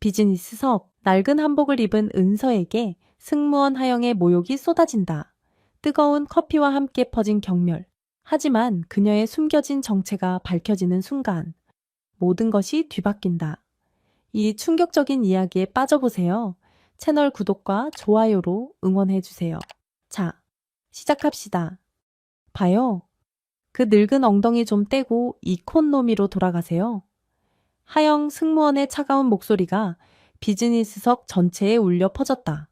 비즈니스석, 낡은 한복을 입은 은서에게 승무원 하영의 모욕이 쏟아진다. 뜨거운 커피와 함께 퍼진 경멸. 하지만 그녀의 숨겨진 정체가 밝혀지는 순간 모든 것이 뒤바뀐다. 이 충격적인 이야기에 빠져보세요. 채널 구독과 좋아요로 응원해주세요. 자, 시작합시다. 봐요. 그 늙은 엉덩이 좀 떼고 이콘노미로 돌아가세요. 하영 승무원의 차가운 목소리가 비즈니스석 전체에 울려 퍼졌다.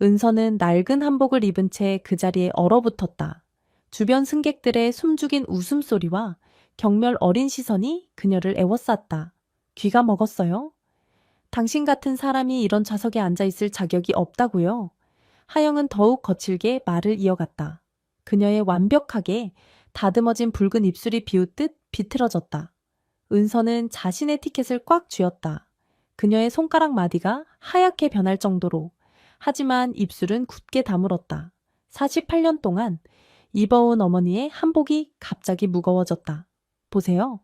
은서는 낡은 한복을 입은 채 그 자리에 얼어붙었다. 주변 승객들의 숨죽인 웃음소리와 경멸 어린 시선이 그녀를 애워쌌다. 귀가 먹었어요? 당신 같은 사람이 이런 좌석에 앉아있을 자격이 없다고요. 하영은 더욱 거칠게 말을 이어갔다. 그녀의 완벽하게 다듬어진 붉은 입술이 비웃듯 비틀어졌다. 은서는 자신의 티켓을 꽉 쥐었다. 그녀의 손가락 마디가 하얗게 변할 정도로. 하지만 입술은 굳게 다물었다. 48년 동안 입어온 어머니의 한복이 갑자기 무거워졌다. 보세요.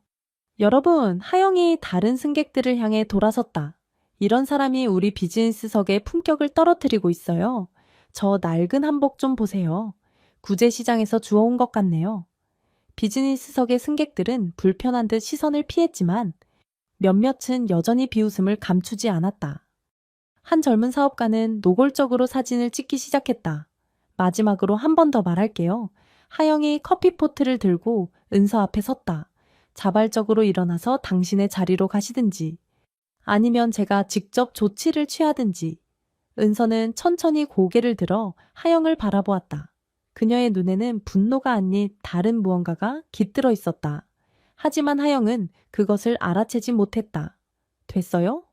여러분, 하영이 다른 승객들을 향해 돌아섰다. 이런 사람이 우리 비즈니스석의 품격을 떨어뜨리고 있어요. 저 낡은 한복 좀 보세요. 구제시장에서 주워온 것 같네요. 비즈니스석의 승객들은 불편한 듯 시선을 피했지만 몇몇은 여전히 비웃음을 감추지 않았다. 한 젊은 사업가는 노골적으로 사진을 찍기 시작했다. 마지막으로 한 번 더 말할게요. 하영이 커피포트를 들고 은서 앞에 섰다. 자발적으로 일어나서 당신의 자리로 가시든지 아니면 제가 직접 조치를 취하든지. 은서는 천천히 고개를 들어 하영을 바라보았다. 그녀의 눈에는 분노가 아닌 다른 무언가가 깃들어 있었다. 하지만 하영은 그것을 알아채지 못했다. 됐어요?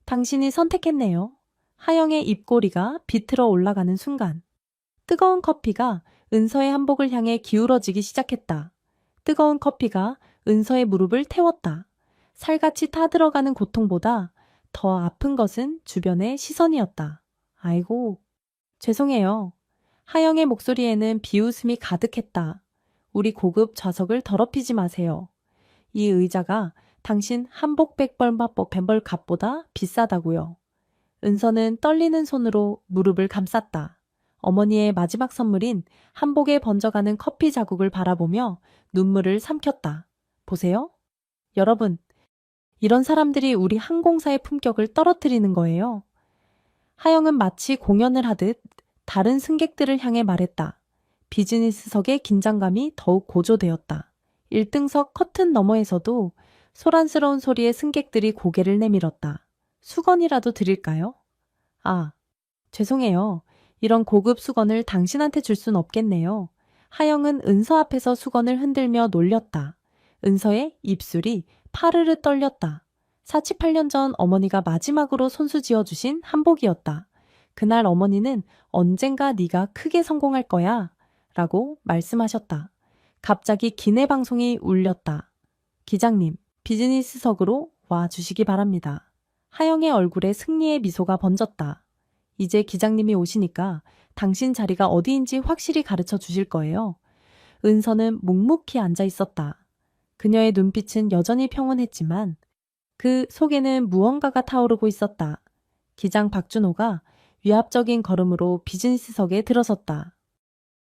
당신이 선택했네요. 하영의 입꼬리가 비틀어 올라가는 순간 뜨거운 커피가 은서의 한복을 향해 기울어지기 시작했다. 뜨거운 커피가 은서의 무릎을 태웠다. 살같이 타들어가는 고통보다 더 아픈 것은 주변의 시선이었다. 아이고, 죄송해요. 하영의 목소리에는 비웃음이 가득했다. 우리 고급 좌석을 더럽히지 마세요. 이 의자가 당신 한복 백벌 값보다 비싸다고요. 은서는 떨리는 손으로 무릎을 감쌌다. 어머니의 마지막 선물인 한복에 번져가는 커피 자국을 바라보며 눈물을 삼켰다. 보세요. 여러분, 이런 사람들이 우리 항공사의 품격을 떨어뜨리는 거예요. 하영은 마치 공연을 하듯 다른 승객들을 향해 말했다. 비즈니스석의 긴장감이 더욱 고조되었다. 1등석 커튼 너머에서도 소란스러운 소리에 승객들이 고개를 내밀었다. 수건이라도 드릴까요? 아, 죄송해요. 이런 고급 수건을 당신한테 줄 순 없겠네요. 하영은 은서 앞에서 수건을 흔들며 놀렸다. 은서의 입술이 파르르 떨렸다. 48년 전 어머니가 마지막으로 손수 지어주신 한복이었다. 그날 어머니는 언젠가 네가 크게 성공할 거야 라고 말씀하셨다. 갑자기 기내 방송이 울렸다. 기장님, 비즈니스석으로 와 주시기 바랍니다. 하영의 얼굴에 승리의 미소가 번졌다. 이제 기장님이 오시니까 당신 자리가 어디인지 확실히 가르쳐 주실 거예요. 은서는 묵묵히 앉아 있었다. 그녀의 눈빛은 여전히 평온했지만 그 속에는 무언가가 타오르고 있었다. 기장 박준호가 위압적인 걸음으로 비즈니스석에 들어섰다.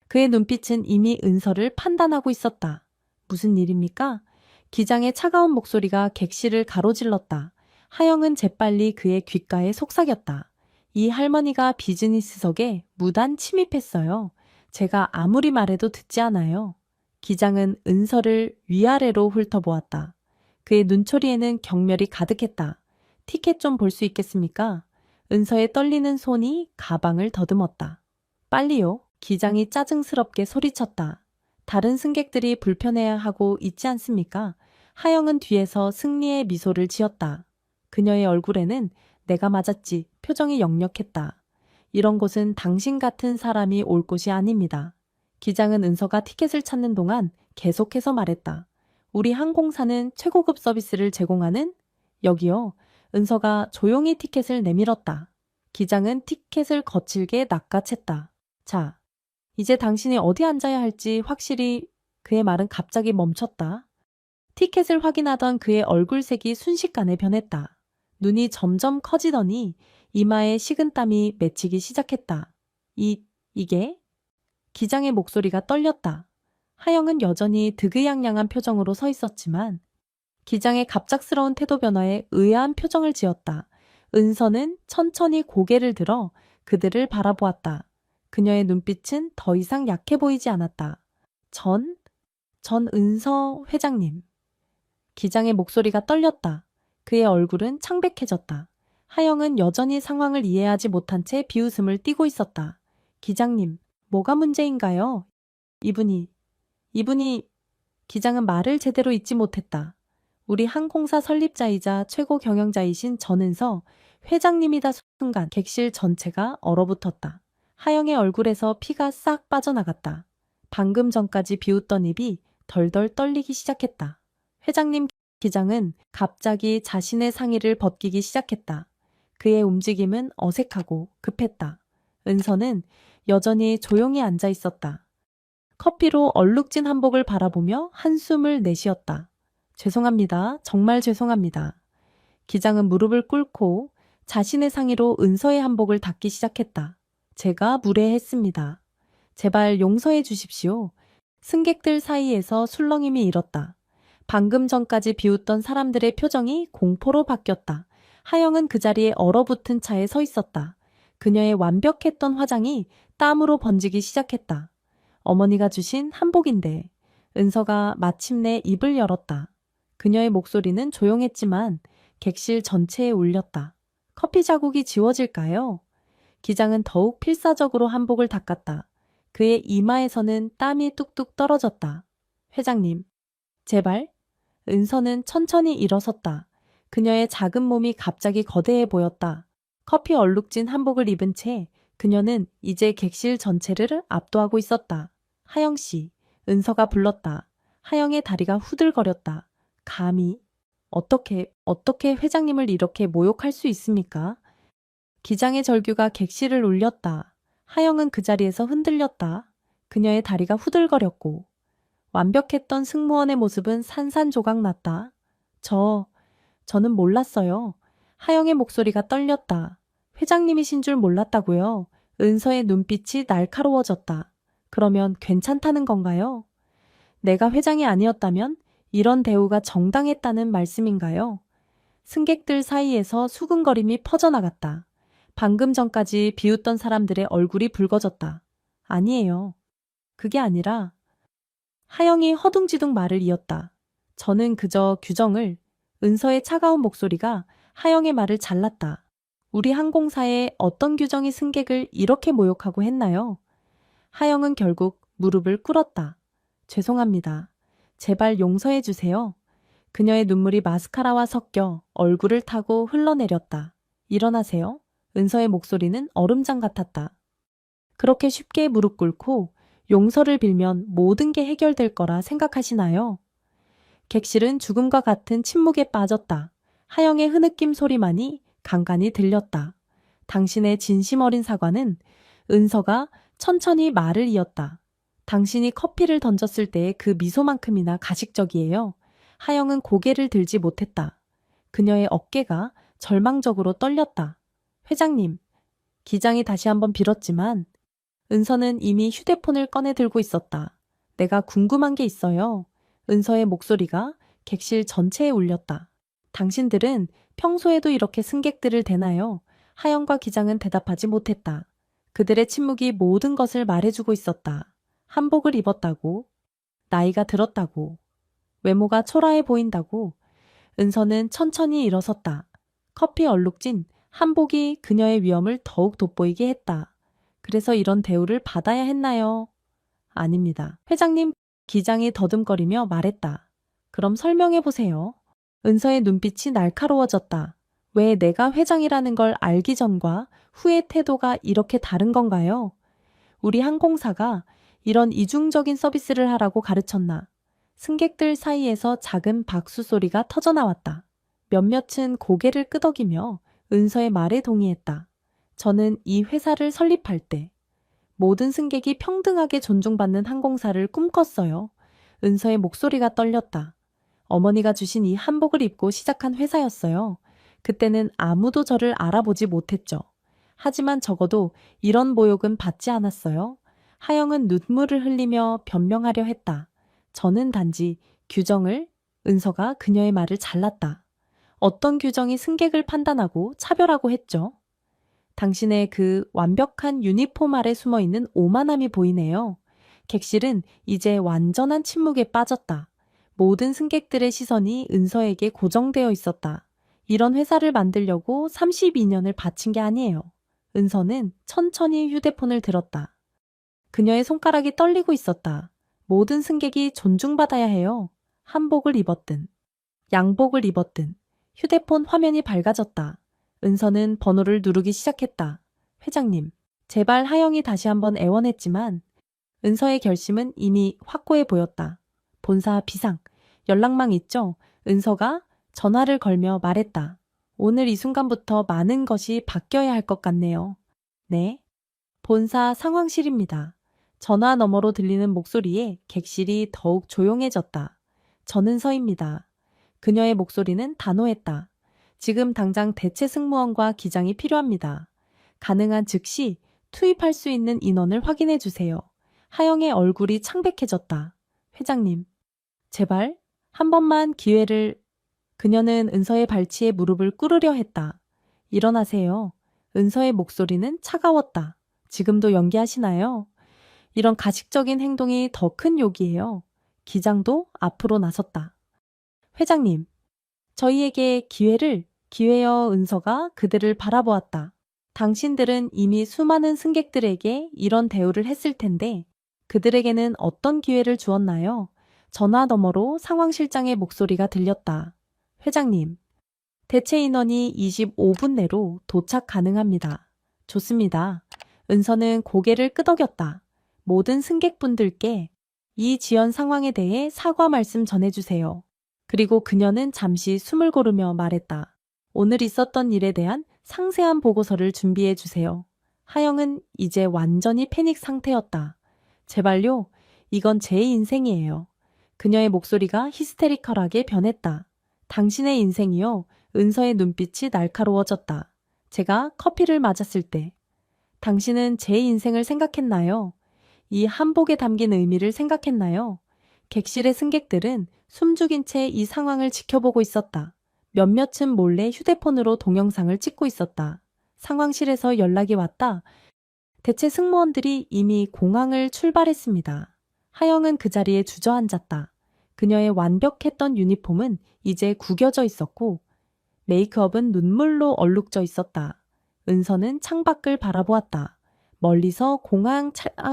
그의 눈빛은 이미 은서를 판단하고 있었다. 무슨 일입니까? 기장의 차가운 목소리가 객실을 가로질렀다. 하영은 재빨리 그의 귓가에 속삭였다. 이 할머니가 비즈니스석에 무단 침입했어요. 제가 아무리 말해도 듣지 않아요. 기장은 은서를 위아래로 훑어보았다. 그의 눈초리에는 경멸이 가득했다. 티켓 좀 볼 수 있겠습니까? 은서의 떨리는 손이 가방을 더듬었다. 빨리요. 기장이 짜증스럽게 소리쳤다. 다른 승객들이 불편해하고 있지 않습니까? 하영은 뒤에서 승리의 미소를 지었다. 그녀의 얼굴에는 내가 맞았지 표정이 역력했다. 이런 곳은 당신 같은 사람이 올 곳이 아닙니다. 기장은 은서가 티켓을 찾는 동안 계속해서 말했다. 우리 항공사는 최고급 서비스를 제공하는 여기요. 은서가 조용히 티켓을 내밀었다. 기장은 티켓을 거칠게 낚아챘다. 자, 이제 당신이 어디 앉아야 할지 확실히. 그의 말은 갑자기 멈췄다. 티켓을 확인하던 그의 얼굴색이 순식간에 변했다. 눈이 점점 커지더니 이마에 식은땀이 맺히기 시작했다. 이게? 기장의 목소리가 떨렸다. 하영은 여전히 득의양양한 표정으로 서 있었지만 기장의 갑작스러운 태도 변화에 의아한 표정을 지었다. 은서는 천천히 고개를 들어 그들을 바라보았다. 그녀의 눈빛은 더 이상 약해 보이지 않았다. 전 은서 회장님. 기장의 목소리가 떨렸다. 그의 얼굴은 창백해졌다. 하영은 여전히 상황을 이해하지 못한 채 비웃음을 띠고 있었다. 기장님, 뭐가 문제인가요? 이분이 기장은 말을 제대로 잇지 못했다. 우리 항공사 설립자이자 최고 경영자이신 전은서 회장님이다. 순간 객실 전체가 얼어붙었다. 하영의 얼굴에서 피가 싹 빠져나갔다. 방금 전까지 비웃던 입이 덜덜 떨리기 시작했다. 회장님. 기장은 갑자기 자신의 상의를 벗기기 시작했다. 그의 움직임은 어색하고 급했다. 은서는 여전히 조용히 앉아 있었다. 커피로 얼룩진 한복을 바라보며 한숨을 내쉬었다. 죄송합니다. 정말 죄송합니다. 기장은 무릎을 꿇고 자신의 상의로 은서의 한복을 닦기 시작했다. 제가 무례했습니다. 제발 용서해 주십시오. 승객들 사이에서 술렁임이 일었다. 방금 전까지 비웃던 사람들의 표정이 공포로 바뀌었다. 하영은 그 자리에 얼어붙은 차에 서 있었다. 그녀의 완벽했던 화장이 땀으로 번지기 시작했다. 어머니가 주신 한복인데. 은서가 마침내 입을 열었다. 그녀의 목소리는 조용했지만 객실 전체에 울렸다. 커피 자국이 지워질까요? 기장은 더욱 필사적으로 한복을 닦았다. 그의 이마에서는 땀이 뚝뚝 떨어졌다. 회장님, 제발. 은서는 천천히 일어섰다. 그녀의 작은 몸이 갑자기 거대해 보였다. 커피 얼룩진 한복을 입은 채 그녀는 이제 객실 전체를 압도하고 있었다. 하영 씨, 은서가 불렀다. 하영의 다리가 후들거렸다. 감히? 어떻게 회장님을 이렇게 모욕할 수 있습니까? 기장의 절규가 객실을 울렸다. 하영은 그 자리에서 흔들렸다. 그녀의 다리가 후들거렸고 완벽했던 승무원의 모습은 산산조각 났다. 저는 몰랐어요. 하영의 목소리가 떨렸다. 회장님이신 줄 몰랐다고요. 은서의 눈빛이 날카로워졌다. 그러면 괜찮다는 건가요? 내가 회장이 아니었다면 이런 대우가 정당했다는 말씀인가요? 승객들 사이에서 수군거림이 퍼져나갔다. 방금 전까지 비웃던 사람들의 얼굴이 붉어졌다. 아니에요. 그게 아니라 하영이 허둥지둥 말을 이었다. 저는 그저 규정을. 은서의 차가운 목소리가 하영의 말을 잘랐다. 우리 항공사에 어떤 규정이 승객을 이렇게 모욕하고 했나요? 하영은 결국 무릎을 꿇었다. 죄송합니다. 제발 용서해 주세요. 그녀의 눈물이 마스카라와 섞여 얼굴을 타고 흘러내렸다. 일어나세요. 은서의 목소리는 얼음장 같았다. 그렇게 쉽게 무릎 꿇고 용서를 빌면 모든 게 해결될 거라 생각하시나요? 객실은 죽음과 같은 침묵에 빠졌다. 하영의 흐느낌 소리만이 간간히 들렸다. 당신의 진심 어린 사과는. 은서가 천천히 말을 이었다. 당신이 커피를 던졌을 때의 그 미소만큼이나 가식적이에요. 하영은 고개를 들지 못했다. 그녀의 어깨가 절망적으로 떨렸다. 회장님, 기장이 다시 한번 빌었지만 은서는 이미 휴대폰을 꺼내 들고 있었다. 내가 궁금한 게 있어요. 은서의 목소리가 객실 전체에 울렸다. 당신들은 평소에도 이렇게 승객들을 대나요? 하영과 기장은 대답하지 못했다. 그들의 침묵이 모든 것을 말해주고 있었다. 한복을 입었다고, 나이가 들었다고, 외모가 초라해 보인다고. 은서는 천천히 일어섰다. 커피 얼룩진 한복이 그녀의 위험을 더욱 돋보이게 했다. 그래서 이런 대우를 받아야 했나요? 아닙니다. 회장님, 기장이 더듬거리며 말했다. 그럼 설명해 보세요. 은서의 눈빛이 날카로워졌다. 왜 내가 회장이라는 걸 알기 전과 후의 태도가 이렇게 다른 건가요? 우리 항공사가 이런 이중적인 서비스를 하라고 가르쳤나? 승객들 사이에서 작은 박수 소리가 터져나왔다. 몇몇은 고개를 끄덕이며 은서의 말에 동의했다. 저는 이 회사를 설립할 때 모든 승객이 평등하게 존중받는 항공사를 꿈꿨어요. 은서의 목소리가 떨렸다. 어머니가 주신 이 한복을 입고 시작한 회사였어요. 그때는 아무도 저를 알아보지 못했죠. 하지만 적어도 이런 모욕은 받지 않았어요. 하영은 눈물을 흘리며 변명하려 했다. 저는 단지 규정을, 은서가 그녀의 말을 잘랐다. 어떤 규정이 승객을 판단하고 차별하고 했죠. 당신의 그 완벽한 유니폼 아래 숨어 있는 오만함이 보이네요. 객실은 이제 완전한 침묵에 빠졌다. 모든 승객들의 시선이 은서에게 고정되어 있었다. 이런 회사를 만들려고 32년을 바친 게 아니에요. 은서는 천천히 휴대폰을 들었다. 그녀의 손가락이 떨리고 있었다. 모든 승객이 존중받아야 해요. 한복을 입었든, 양복을 입었든, 휴대폰 화면이 밝아졌다. 은서는 번호를 누르기 시작했다. 회장님, 제발 하영이 다시 한번 애원했지만 은서의 결심은 이미 확고해 보였다. 본사 비상, 연락망 있죠? 은서가 전화를 걸며 말했다. 오늘 이 순간부터 많은 것이 바뀌어야 할 것 같네요. 네. 본사 상황실입니다. 전화 너머로 들리는 목소리에 객실이 더욱 조용해졌다. 전은서입니다. 그녀의 목소리는 단호했다. 지금 당장 대체 승무원과 기장이 필요합니다. 가능한 즉시 투입할 수 있는 인원을 확인해 주세요. 하영의 얼굴이 창백해졌다. 회장님, 제발 한 번만 기회를... 그녀는 은서의 발치에 무릎을 꿇으려 했다. 일어나세요. 은서의 목소리는 차가웠다. 지금도 연기하시나요? 이런 가식적인 행동이 더 큰 욕이에요. 기장도 앞으로 나섰다. 회장님, 저희에게 기회여. 은서가 그들을 바라보았다. 당신들은 이미 수많은 승객들에게 이런 대우를 했을 텐데 그들에게는 어떤 기회를 주었나요? 전화 너머로 상황실장의 목소리가 들렸다. 회장님, 대체 인원이 25분 내로 도착 가능합니다. 좋습니다. 은서는 고개를 끄덕였다. 모든 승객분들께 이 지연 상황에 대해 사과 말씀 전해주세요. 그리고 그녀는 잠시 숨을 고르며 말했다. 오늘 있었던 일에 대한 상세한 보고서를 준비해 주세요. 하영은 이제 완전히 패닉 상태였다. 제발요, 이건 제 인생이에요. 그녀의 목소리가 히스테리컬하게 변했다. 당신의 인생이요. 은서의 눈빛이 날카로워졌다. 제가 커피를 맞았을 때 당신은 제 인생을 생각했나요? 이 한복에 담긴 의미를 생각했나요? 객실의 승객들은 숨죽인 채 이 상황을 지켜보고 있었다. 몇몇은 몰래 휴대폰으로 동영상을 찍고 있었다. 상황실에서 연락이 왔다. 대체 승무원들이 이미 공항을 출발했습니다. 하영은 그 자리에 주저앉았다. 그녀의 완벽했던 유니폼은 이제 구겨져 있었고 메이크업은 눈물로 얼룩져 있었다. 은서는 창밖을 바라보았다. 멀리서 공항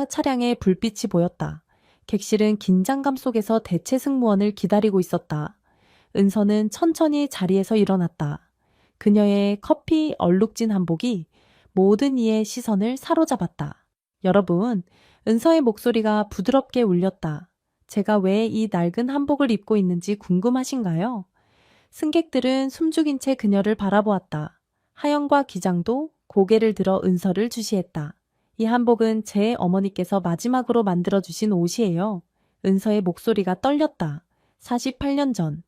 차량의 불빛이 보였다. 객실은 긴장감 속에서 대체 승무원을 기다리고 있었다. 은서는 천천히 자리에서 일어났다. 그녀의 커피 얼룩진 한복이 모든 이의 시선을 사로잡았다. 여러분, 은서의 목소리가 부드럽게 울렸다. 제가 왜 이 낡은 한복을 입고 있는지 궁금하신가요? 승객들은 숨죽인 채 그녀를 바라보았다. 하영과 기장도 고개를 들어 은서를 주시했다. 이 한복은 제 어머니께서 마지막으로 만들어주신 옷이에요. 은서의 목소리가 떨렸다. 48년 전.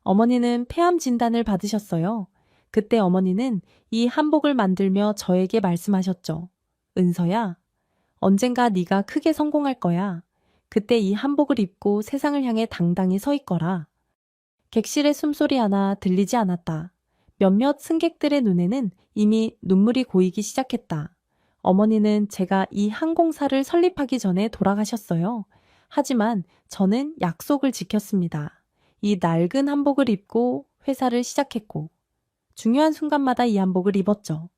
어머니는 폐암 진단을 받으셨어요. 그때 어머니는 이 한복을 만들며 저에게 말씀하셨죠. 은서야, 언젠가 네가 크게 성공할 거야. 그때 이 한복을 입고 세상을 향해 당당히 서 있거라. 객실의 숨소리 하나 들리지 않았다. 몇몇 승객들의 눈에는 이미 눈물이 고이기 시작했다. 어머니는 제가 이 항공사를 설립하기 전에 돌아가셨어요. 하지만 저는 약속을 지켰습니다. 이 낡은 한복을 입고 회사를 시작했고 중요한 순간마다 이 한복을 입었죠.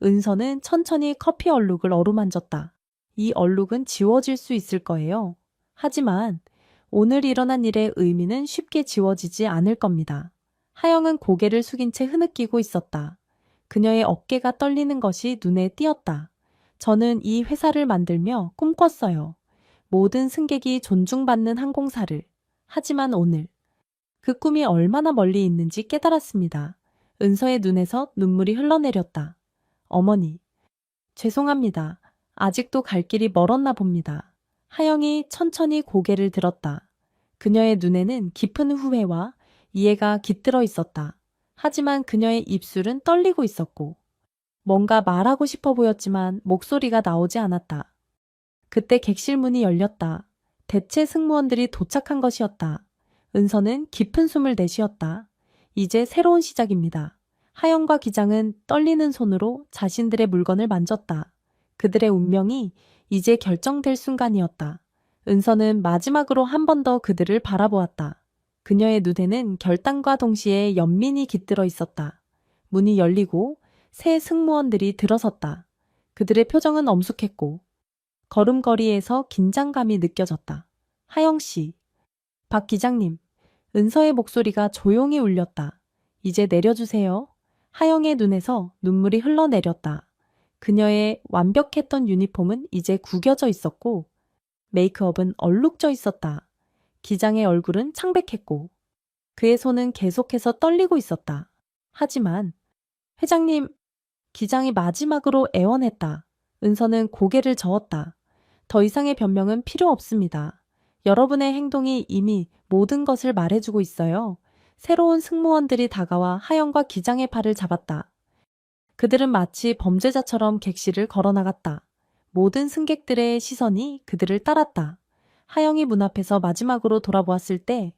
은서는 천천히 커피 얼룩을 어루만졌다. 이 얼룩은 지워질 수 있을 거예요. 하지만 오늘 일어난 일의 의미는 쉽게 지워지지 않을 겁니다. 하영은 고개를 숙인 채 흐느끼고 있었다. 그녀의 어깨가 떨리는 것이 눈에 띄었다. 저는 이 회사를 만들며 꿈꿨어요. 모든 승객이 존중받는 항공사를. 하지만 오늘 그 꿈이 얼마나 멀리 있는지 깨달았습니다. 은서의 눈에서 눈물이 흘러내렸다. 어머니, 죄송합니다. 아직도 갈 길이 멀었나 봅니다. 하영이 천천히 고개를 들었다. 그녀의 눈에는 깊은 후회와 이해가 깃들어 있었다. 하지만 그녀의 입술은 떨리고 있었고 뭔가 말하고 싶어 보였지만 목소리가 나오지 않았다. 그때 객실 문이 열렸다. 대체 승무원들이 도착한 것이었다. 은서는 깊은 숨을 내쉬었다. 이제 새로운 시작입니다. 하영과 기장은 떨리는 손으로 자신들의 물건을 만졌다. 그들의 운명이 이제 결정될 순간이었다. 은서는 마지막으로 한 번 더 그들을 바라보았다. 그녀의 눈에는 결단과 동시에 연민이 깃들어 있었다. 문이 열리고 새 승무원들이 들어섰다. 그들의 표정은 엄숙했고 걸음걸이에서 긴장감이 느껴졌다. 하영 씨, 박 기장님, 은서의 목소리가 조용히 울렸다. 이제 내려주세요. 하영의 눈에서 눈물이 흘러내렸다. 그녀의 완벽했던 유니폼은 이제 구겨져 있었고 메이크업은 얼룩져 있었다. 기장의 얼굴은 창백했고 그의 손은 계속해서 떨리고 있었다. 하지만 회장님, 기장이 마지막으로 애원했다. 은서는 고개를 저었다. 더 이상의 변명은 필요 없습니다. 여러분의 행동이 이미 모든 것을 말해주고 있어요. 새로운 승무원들이 다가와 하영과 기장의 팔을 잡았다. 그들은 마치 범죄자처럼 객실을 걸어나갔다. 모든 승객들의 시선이 그들을 따랐다. 하영이 문 앞에서 마지막으로 돌아보았을 때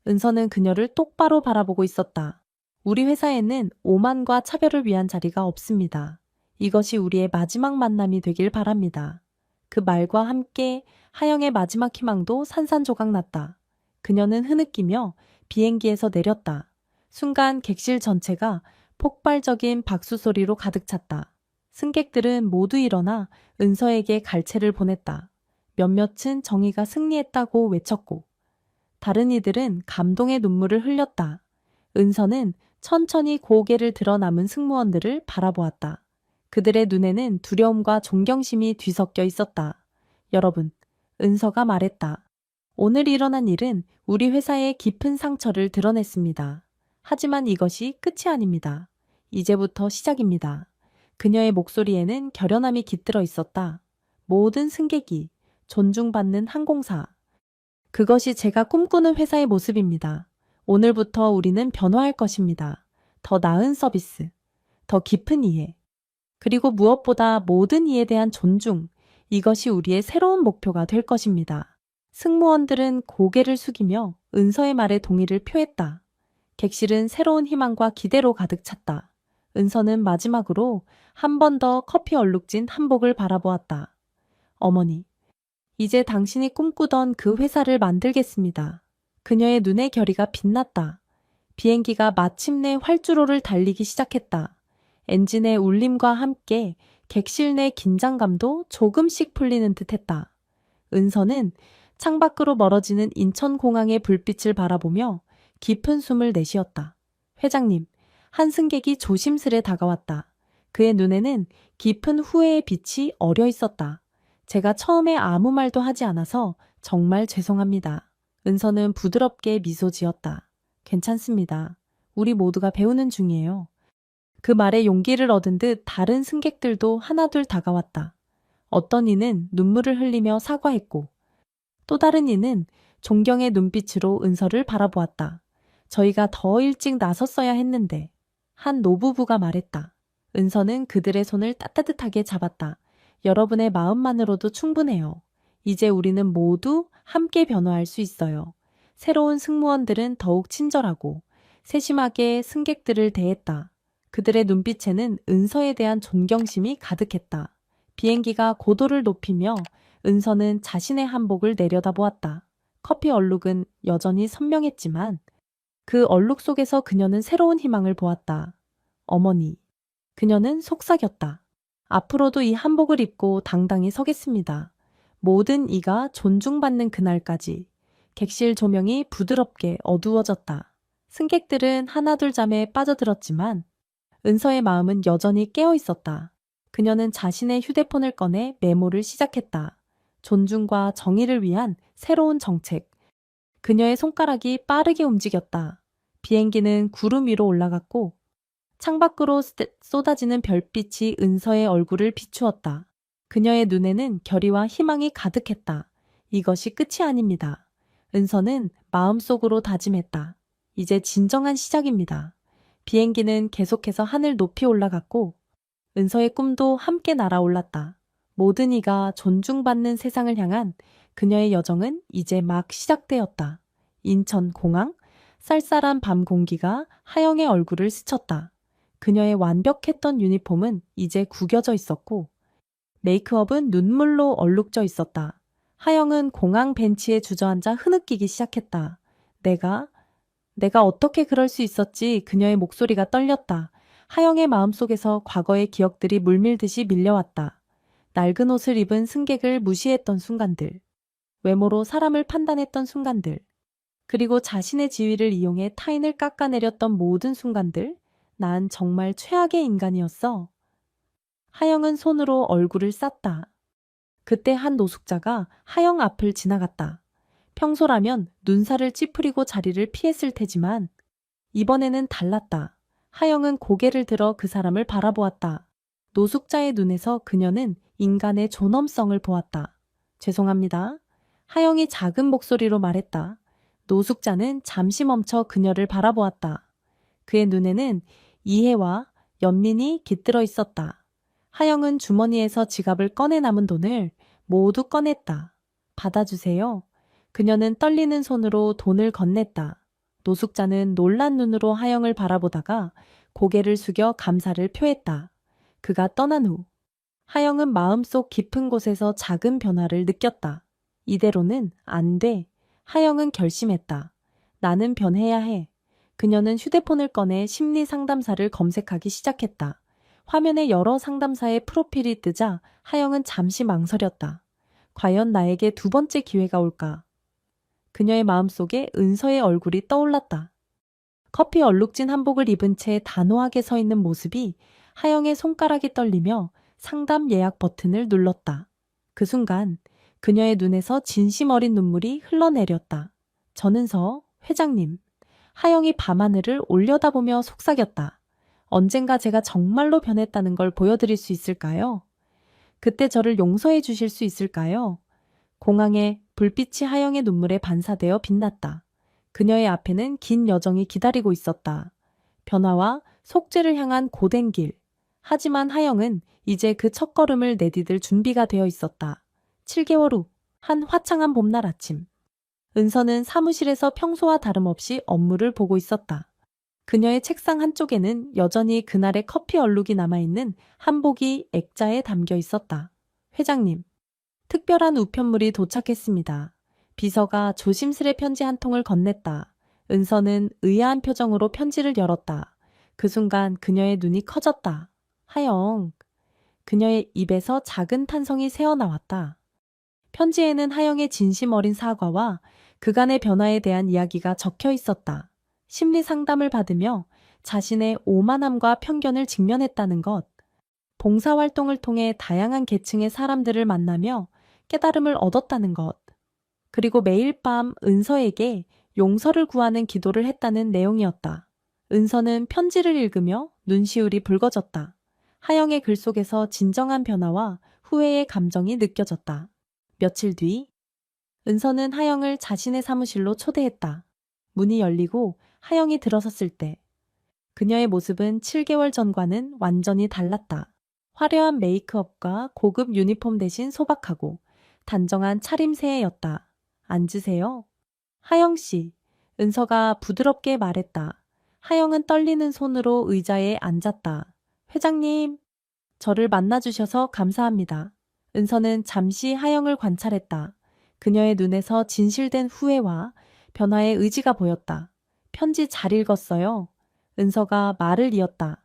은서는 그녀를 똑바로 바라보고 있었다. 우리 회사에는 오만과 차별을 위한 자리가 없습니다. 이것이 우리의 마지막 만남이 되길 바랍니다. 그 말과 함께 하영의 마지막 희망도 산산조각 났다. 그녀는 흐느끼며 비행기에서 내렸다. 순간 객실 전체가 폭발적인 박수 소리로 가득 찼다. 승객들은 모두 일어나 은서에게 갈채를 보냈다. 몇몇은 정의가 승리했다고 외쳤고 다른 이들은 감동의 눈물을 흘렸다. 은서는 천천히 고개를 들어 남은 승무원들을 바라보았다. 그들의 눈에는 두려움과 존경심이 뒤섞여 있었다. 여러분, 은서가 말했다. 오늘 일어난 일은 우리 회사의 깊은 상처를 드러냈습니다. 하지만 이것이 끝이 아닙니다. 이제부터 시작입니다. 그녀의 목소리에는 결연함이 깃들어 있었다. 모든 승객이 존중받는 항공사. 그것이 제가 꿈꾸는 회사의 모습입니다. 오늘부터 우리는 변화할 것입니다. 더 나은 서비스, 더 깊은 이해, 그리고 무엇보다 모든 이에 대한 존중, 이것이 우리의 새로운 목표가 될 것입니다. 승무원들은 고개를 숙이며 은서의 말에 동의를 표했다. 객실은 새로운 희망과 기대로 가득 찼다. 은서는 마지막으로 한 번 더 커피 얼룩진 한복을 바라보았다. 어머니, 이제 당신이 꿈꾸던 그 회사를 만들겠습니다. 그녀의 눈의 결의가 빛났다. 비행기가 마침내 활주로를 달리기 시작했다. 엔진의 울림과 함께 객실 내 긴장감도 조금씩 풀리는 듯했다. 은서는 창밖으로 멀어지는 인천공항의 불빛을 바라보며 깊은 숨을 내쉬었다. 회장님, 한 승객이 조심스레 다가왔다. 그의 눈에는 깊은 후회의 빛이 어려 있었다. 제가 처음에 아무 말도 하지 않아서 정말 죄송합니다. 은서는 부드럽게 미소 지었다. 괜찮습니다. 우리 모두가 배우는 중이에요. 그 말에 용기를 얻은 듯 다른 승객들도 하나둘 다가왔다. 어떤 이는 눈물을 흘리며 사과했고 또 다른 이는 존경의 눈빛으로 은서를 바라보았다. 저희가 더 일찍 나섰어야 했는데 한 노부부가 말했다. 은서는 그들의 손을 따뜻하게 잡았다. 여러분의 마음만으로도 충분해요. 이제 우리는 모두 함께 변화할 수 있어요. 새로운 승무원들은 더욱 친절하고 세심하게 승객들을 대했다. 그들의 눈빛에는 은서에 대한 존경심이 가득했다. 비행기가 고도를 높이며 은서는 자신의 한복을 내려다보았다. 커피 얼룩은 여전히 선명했지만 그 얼룩 속에서 그녀는 새로운 희망을 보았다. 어머니. 그녀는 속삭였다. 앞으로도 이 한복을 입고 당당히 서겠습니다. 모든 이가 존중받는 그날까지. 객실 조명이 부드럽게 어두워졌다. 승객들은 하나둘 잠에 빠져들었지만 은서의 마음은 여전히 깨어 있었다. 그녀는 자신의 휴대폰을 꺼내 메모를 시작했다. 존중과 정의를 위한 새로운 정책. 그녀의 손가락이 빠르게 움직였다. 비행기는 구름 위로 올라갔고 창밖으로 쏟아지는 별빛이 은서의 얼굴을 비추었다. 그녀의 눈에는 결의와 희망이 가득했다. 이것이 끝이 아닙니다. 은서는 마음속으로 다짐했다. 이제 진정한 시작입니다. 비행기는 계속해서 하늘 높이 올라갔고 은서의 꿈도 함께 날아올랐다. 모든 이가 존중받는 세상을 향한 그녀의 여정은 이제 막 시작되었다. 인천공항, 쌀쌀한 밤 공기가 하영의 얼굴을 스쳤다. 그녀의 완벽했던 유니폼은 이제 구겨져 있었고 메이크업은 눈물로 얼룩져 있었다. 하영은 공항 벤치에 주저앉아 흐느끼기 시작했다. 내가 어떻게 그럴 수 있었지? 그녀의 목소리가 떨렸다. 하영의 마음속에서 과거의 기억들이 물밀듯이 밀려왔다. 낡은 옷을 입은 승객을 무시했던 순간들, 외모로 사람을 판단했던 순간들, 그리고 자신의 지위를 이용해 타인을 깎아내렸던 모든 순간들, 난 정말 최악의 인간이었어. 하영은 손으로 얼굴을 쌌다. 그때 한 노숙자가 하영 앞을 지나갔다. 평소라면 눈살을 찌푸리고 자리를 피했을 테지만 이번에는 달랐다. 하영은 고개를 들어 그 사람을 바라보았다. 노숙자의 눈에서 그녀는 인간의 존엄성을 보았다. 죄송합니다. 하영이 작은 목소리로 말했다. 노숙자는 잠시 멈춰 그녀를 바라보았다. 그의 눈에는 이해와 연민이 깃들어 있었다. 하영은 주머니에서 지갑을 꺼내 남은 돈을 모두 꺼냈다. 받아주세요. 그녀는 떨리는 손으로 돈을 건넸다. 노숙자는 놀란 눈으로 하영을 바라보다가 고개를 숙여 감사를 표했다. 그가 떠난 후 하영은 마음속 깊은 곳에서 작은 변화를 느꼈다. 이대로는 안 돼. 하영은 결심했다. 나는 변해야 해. 그녀는 휴대폰을 꺼내 심리 상담사를 검색하기 시작했다. 화면에 여러 상담사의 프로필이 뜨자 하영은 잠시 망설였다. 과연 나에게 두 번째 기회가 올까? 그녀의 마음속에 은서의 얼굴이 떠올랐다. 커피 얼룩진 한복을 입은 채 단호하게 서 있는 모습이 하영의 손가락이 떨리며 상담 예약 버튼을 눌렀다. 그 순간 그녀의 눈에서 진심 어린 눈물이 흘러내렸다. 전은서 회장님. 하영이 밤하늘을 올려다보며 속삭였다. 언젠가 제가 정말로 변했다는 걸 보여드릴 수 있을까요? 그때 저를 용서해 주실 수 있을까요? 공항에 불빛이 하영의 눈물에 반사되어 빛났다. 그녀의 앞에는 긴 여정이 기다리고 있었다. 변화와 속죄를 향한 고된 길. 하지만 하영은 이제 그 첫걸음을 내디딜 준비가 되어 있었다. 7개월 후, 한 화창한 봄날 아침. 은서는 사무실에서 평소와 다름없이 업무를 보고 있었다. 그녀의 책상 한쪽에는 여전히 그날의 커피 얼룩이 남아있는 한복이 액자에 담겨 있었다. 회장님, 특별한 우편물이 도착했습니다. 비서가 조심스레 편지 한 통을 건넸다. 은서는 의아한 표정으로 편지를 열었다. 그 순간 그녀의 눈이 커졌다. 하영. 그녀의 입에서 작은 탄성이 새어나왔다. 편지에는 하영의 진심 어린 사과와 그간의 변화에 대한 이야기가 적혀 있었다. 심리 상담을 받으며 자신의 오만함과 편견을 직면했다는 것, 봉사활동을 통해 다양한 계층의 사람들을 만나며 깨달음을 얻었다는 것, 그리고 매일 밤 은서에게 용서를 구하는 기도를 했다는 내용이었다. 은서는 편지를 읽으며 눈시울이 붉어졌다. 하영의 글 속에서 진정한 변화와 후회의 감정이 느껴졌다. 며칠 뒤, 은서는 하영을 자신의 사무실로 초대했다. 문이 열리고 하영이 들어섰을 때 그녀의 모습은 7개월 전과는 완전히 달랐다. 화려한 메이크업과 고급 유니폼 대신 소박하고 단정한 차림새였다. 앉으세요. 하영 씨, 은서가 부드럽게 말했다. 하영은 떨리는 손으로 의자에 앉았다. 회장님, 저를 만나주셔서 감사합니다. 은서는 잠시 하영을 관찰했다. 그녀의 눈에서 진실된 후회와 변화의 의지가 보였다. 편지 잘 읽었어요. 은서가 말을 이었다.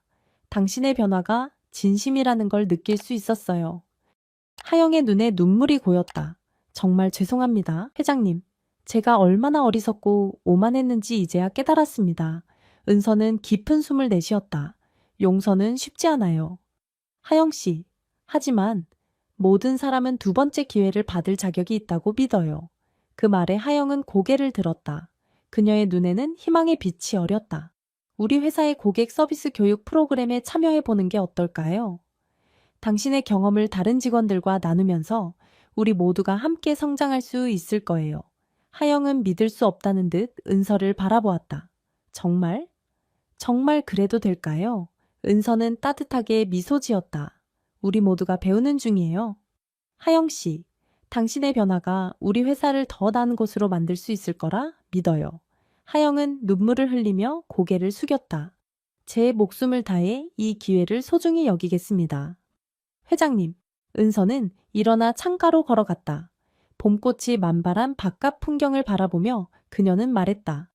당신의 변화가 진심이라는 걸 느낄 수 있었어요. 하영의 눈에 눈물이 고였다. 정말 죄송합니다, 회장님. 제가 얼마나 어리석고 오만했는지 이제야 깨달았습니다. 은서는 깊은 숨을 내쉬었다. 용서는 쉽지 않아요. 하영 씨, 하지만 모든 사람은 두 번째 기회를 받을 자격이 있다고 믿어요. 그 말에 하영은 고개를 들었다. 그녀의 눈에는 희망의 빛이 어렸다. 우리 회사의 고객 서비스 교육 프로그램에 참여해보는 게 어떨까요? 당신의 경험을 다른 직원들과 나누면서 우리 모두가 함께 성장할 수 있을 거예요. 하영은 믿을 수 없다는 듯 은서를 바라보았다. 정말? 정말 그래도 될까요? 은서는 따뜻하게 미소 지었다. 우리 모두가 배우는 중이에요. 하영 씨, 당신의 변화가 우리 회사를 더 나은 곳으로 만들 수 있을 거라 믿어요. 하영은 눈물을 흘리며 고개를 숙였다. 제 목숨을 다해 이 기회를 소중히 여기겠습니다. 회장님, 은서는 일어나 창가로 걸어갔다. 봄꽃이 만발한 바깥 풍경을 바라보며 그녀는 말했다.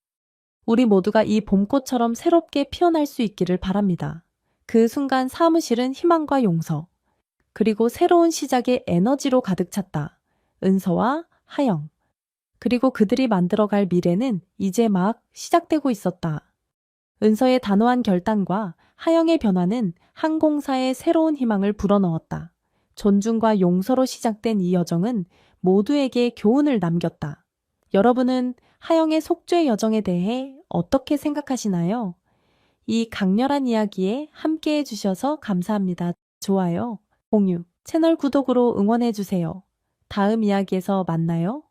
우리 모두가 이 봄꽃처럼 새롭게 피어날 수 있기를 바랍니다. 그 순간 사무실은 희망과 용서, 그리고 새로운 시작의 에너지로 가득 찼다. 은서와 하영, 그리고 그들이 만들어갈 미래는 이제 막 시작되고 있었다. 은서의 단호한 결단과 하영의 변화는 항공사의 새로운 희망을 불어넣었다. 존중과 용서로 시작된 이 여정은 모두에게 교훈을 남겼다. 여러분은 하영의 속죄 여정에 대해 어떻게 생각하시나요? 이 강렬한 이야기에 함께 해주셔서 감사합니다. 좋아요, 공유, 채널 구독으로 응원해주세요. 다음 이야기에서 만나요.